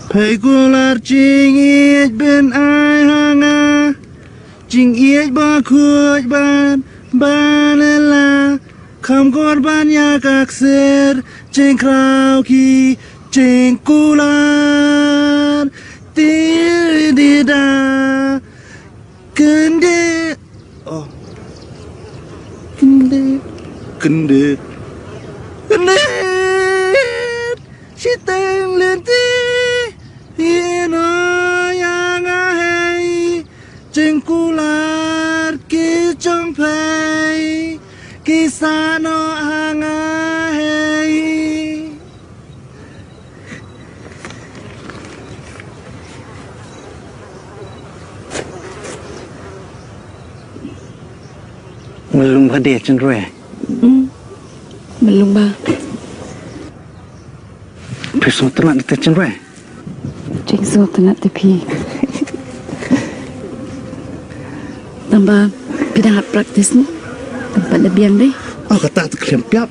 Pegular jing ich bin ein Hanger jing ich ba kuj ban banela kam korban yak aksir jing krau ki jing kular tidida kende oh kende she teng lên ti hiền yang hay trên cular ki trong pay ki sa no hang hay mình lùng phật đẹp chân rồi mình lùng ba phải số tận là chân rồi chính số tận là pi tambah pindah praktis ni tempat lebih yang deh oh kata tu klem piap